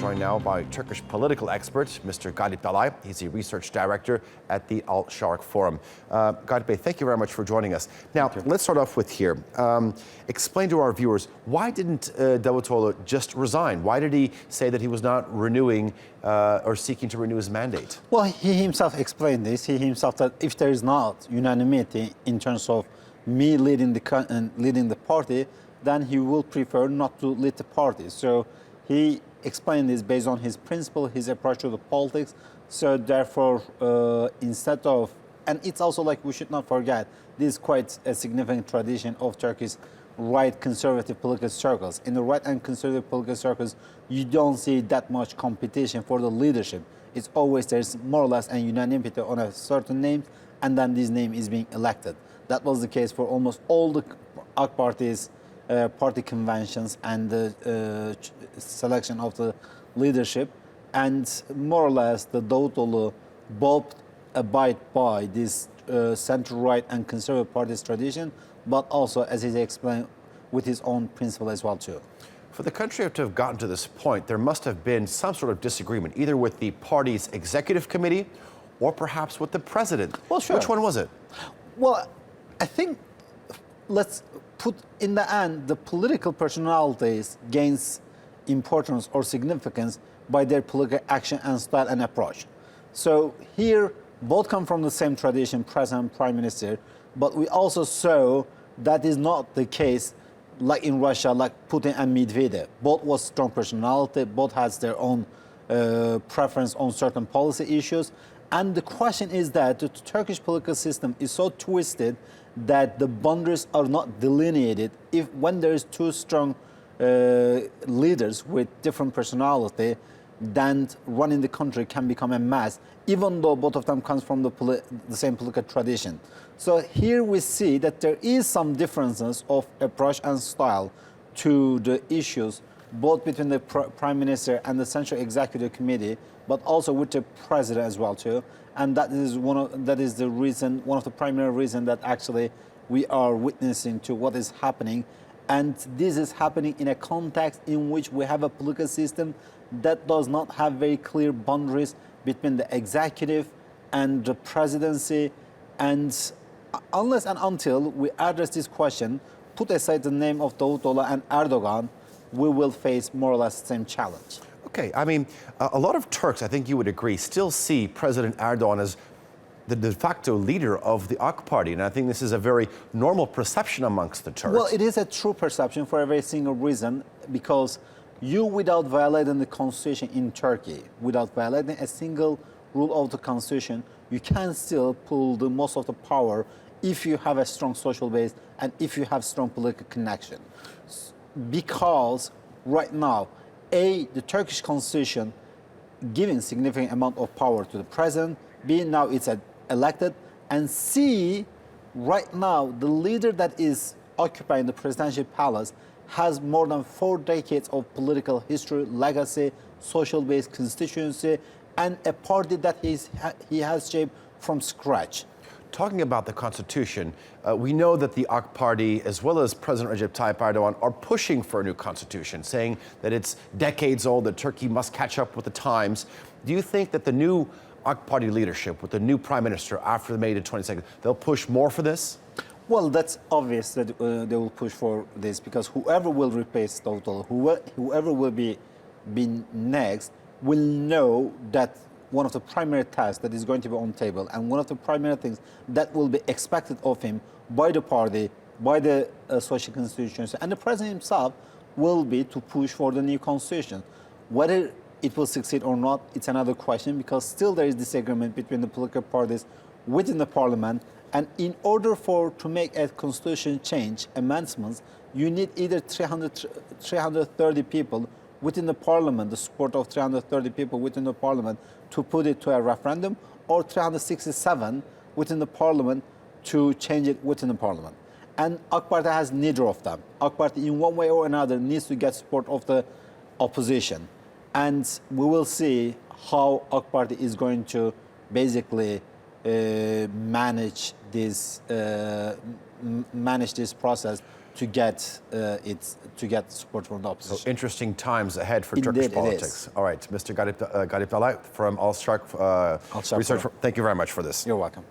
joined now by Turkish political expert, Mr. Galip Dalay. He's a research director at the Sharq Forum. Galip, thank you very much for joining us. Now, let's start off with here. Explain to our viewers, why didn't Davutoglu just resign? Why did he say that he was not renewing or seeking to renew his mandate? Well, he himself explained this. He himself that if there is not unanimity in terms of me leading the party, then he will prefer not to lead the party. So he explained this based on his principle, his approach to the politics. So therefore, instead of, and it's also like we should not forget, this is quite a significant tradition of Turkey's right conservative political circles. In the right and conservative political circles, you don't see that much competition for the leadership. It's always there's more or less a unanimity on a certain name, and then this name is being elected. That was the case for almost all the AK parties. Party conventions and the selection of the leadership, and more or less the Davutoglu both abide by this center-right and conservative parties tradition, but also, as he explained, with his own principle as well too. For the country to have gotten to this point, there must have been some sort of disagreement, either with the party's executive committee or perhaps with the president. Well, sure. Which one was it? Well, I think let's put in the end, the political personalities gains importance or significance by their political action and style and approach. So here, both come from the same tradition, president, prime minister, but we also saw that is not the case like in Russia, like Putin and Medvedev. Both was strong personality, both has their own preference on certain policy issues. And the question is that the Turkish political system is so twisted that the boundaries are not delineated. When there is two strong leaders with different personality, then running the country can become a mess, even though both of them comes from the same political tradition. So here we see that there is some differences of approach and style to the issues, both between the prime minister and the central executive committee, but also with the president as well too. And that is one of the primary reasons that actually we are witnessing to what is happening. And this is happening in a context in which we have a political system that does not have very clear boundaries between the executive and the presidency. And unless and until we address this question, put aside the name of Davutoglu and Erdogan, we will face more or less the same challenge. Okay, I mean, a lot of Turks, I think you would agree, still see President Erdogan as the de facto leader of the AK party, and I think this is a very normal perception amongst the Turks. Well, it is a true perception for a very single reason, because you, without violating the constitution in Turkey, without violating a single rule of the constitution, you can still pull the most of the power if you have a strong social base and if you have strong political connection. Because right now, A, the Turkish constitution giving significant amount of power to the president, B, now it's elected, and C, right now, the leader that is occupying the presidential palace has more than 4 decades of political history, legacy, social base, constituency, and a party that he has shaped from scratch. Talking about the constitution, we know that the AK party, as well as President Recep Tayyip Erdogan, are pushing for a new constitution, saying that it's decades old, that Turkey must catch up with the times. Do you think that the new AK party leadership, with the new prime minister after May the 22nd, they'll push more for this? Well, that's obvious that they will push for this, because whoever will replace Davutoglu, whoever will be next, will know that one of the primary tasks that is going to be on the table, and one of the primary things that will be expected of him by the party, by the social constituency, and the president himself, will be to push for the new constitution. Whether it will succeed or not, it's another question, because still there is disagreement between the political parties within the parliament. And in order to make a constitution change, amendments, you need either 330 people within the parliament, the support of 330 people within the parliament to put it to a referendum, or 367 within the parliament to change it within the parliament. And AK Party has neither of them. AK Party, in one way or another, needs to get support of the opposition. And we will see how AK Party is going to basically manage this process to get support from the opposition. So interesting times ahead for Indeed, Turkish it politics. is. All right, Mr. Galip Dalay from Al Sharq Research. Forum. Thank you very much for this. You're welcome.